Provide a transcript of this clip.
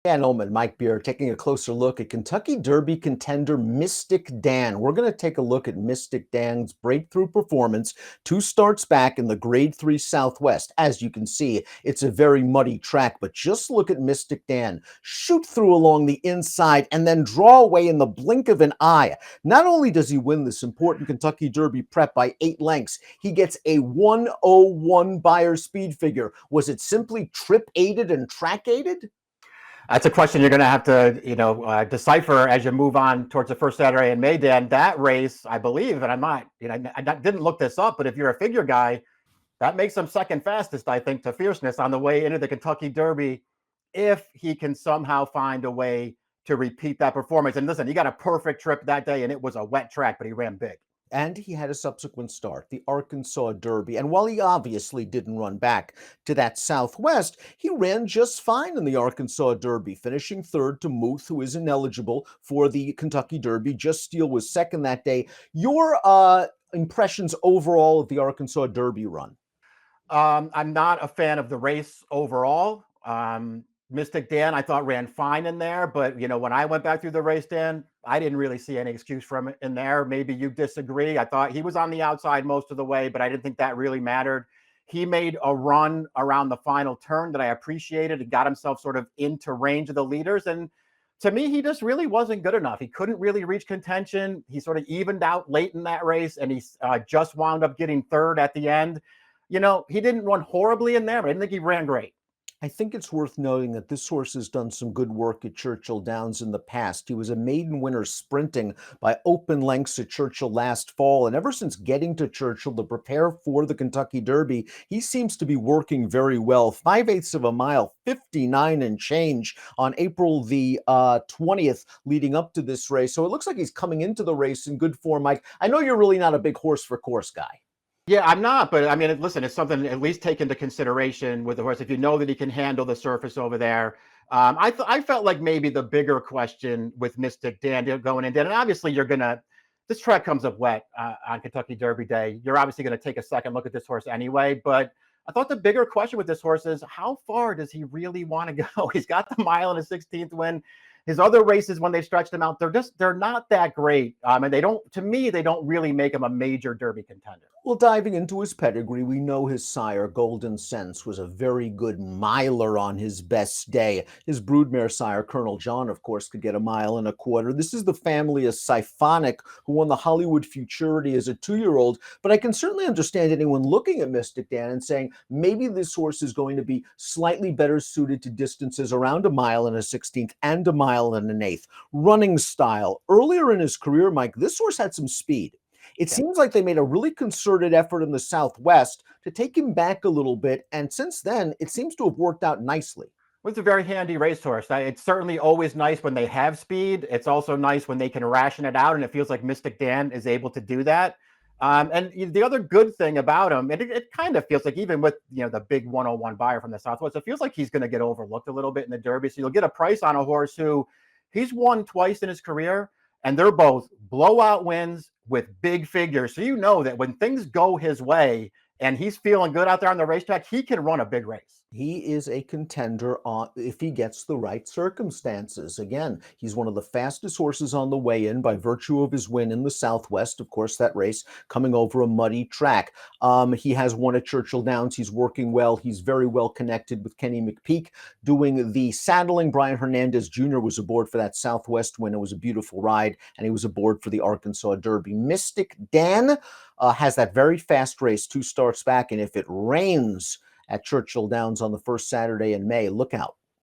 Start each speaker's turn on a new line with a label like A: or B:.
A: Dan Illman, Mike Beer, taking a closer look at Kentucky Derby contender Mystik Dan. We're going to take a look at Mystik Dan's breakthrough performance 2 starts back in the Grade 3 Southwest. As you can see, it's a very muddy track, but just look at Mystik Dan shoot through along the inside and then draw away in the blink of an eye. Not only does he win this important Kentucky Derby prep by 8 lengths, he gets a 101 Beyer speed figure. Was it simply trip aided and track aided?
B: That's a question you're going to have to, decipher as you move on towards the first Saturday in May, Dan. That race, I believe, and I didn't look this up, but if you're a figure guy, that makes him second fastest, I think, to fierceness on the way into the Kentucky Derby, if he can somehow find a way to repeat that performance. And listen, he got a perfect trip that day, and it was a wet track, but he ran big.
A: And he had a subsequent start, the Arkansas Derby. And while he obviously didn't run back to that Southwest, he ran just fine in the Arkansas Derby, finishing third to Muth, who is ineligible for the Kentucky Derby. Just Steele was second that day. Your impressions overall of the Arkansas Derby run?
B: I'm not a fan of the race overall. Mystik Dan, I thought, ran fine in there, but when I went back through the race, Dan, I didn't really see any excuse from it in there. Maybe you disagree. I thought he was on the outside most of the way, but I didn't think that really mattered. He made a run around the final turn that I appreciated and got himself sort of into range of the leaders. And to me, he just really wasn't good enough. He couldn't really reach contention. He sort of evened out late in that race, and he just wound up getting third at the end. He didn't run horribly in there, but I didn't think he ran great.
A: I think it's worth noting that this horse has done some good work at Churchill Downs in the past. He was a maiden winner sprinting by open lengths at Churchill last fall, and ever since getting to Churchill to prepare for the Kentucky Derby, he seems to be working very well. 5/8 of a mile, 59 and change on April the 20th leading up to this race. So it looks like he's coming into the race in good form, Mike. I know you're really not a big horse for course guy.
B: Yeah, I'm not, but I mean, listen, it's something at least take into consideration with the horse. If you know that he can handle the surface over there, I felt like maybe the bigger question with Mystik Dan going in, and obviously this track comes up wet on Kentucky Derby Day. You're obviously gonna take a second look at this horse anyway, but I thought the bigger question with this horse is how far does he really want to go? He's got the mile and a 16th win. His other races, when they've stretched him out, they're not that great. And they don't really make him a major Derby contender.
A: Well, diving into his pedigree, we know his sire, Golden Sense, was a very good miler on his best day. His broodmare sire, Colonel John, of course, could get 1.25 miles. This is the family of Siphonik, who won the Hollywood Futurity as a 2-year-old. But I can certainly understand anyone looking at Mystik Dan and saying maybe this horse is going to be slightly better suited to distances around 1.16 miles and 1.125 miles. Running style. Earlier in his career, Mike, this horse had some speed. It seems like they made a really concerted effort in the Southwest to take him back a little bit, and since then, it seems to have worked out nicely.
B: Well, it's a very handy racehorse. It's certainly always nice when they have speed. It's also nice when they can ration it out, and it feels like Mystik Dan is able to do that. And the other good thing about him, and it kind of feels like even with the big 101 Beyer from the Southwest, it feels like he's going to get overlooked a little bit in the Derby. So you'll get a price on a horse who he's won twice in his career, and they're both blowout wins with big figures. So you know that when things go his way and he's feeling good out there on the racetrack, he can run a big race.
A: He is a contender if he gets the right circumstances. Again, he's one of the fastest horses on the way in by virtue of his win in the Southwest. Of course, that race coming over a muddy track. He has won at Churchill Downs. He's working well. He's very well connected with Kenny McPeek doing the saddling. Brian Hernandez Jr. was aboard for that Southwest win. It was a beautiful ride, and he was aboard for the Arkansas Derby. Mystik Dan has that very fast race 2 starts back, and if it rains at Churchill Downs on the first Saturday in May, look out.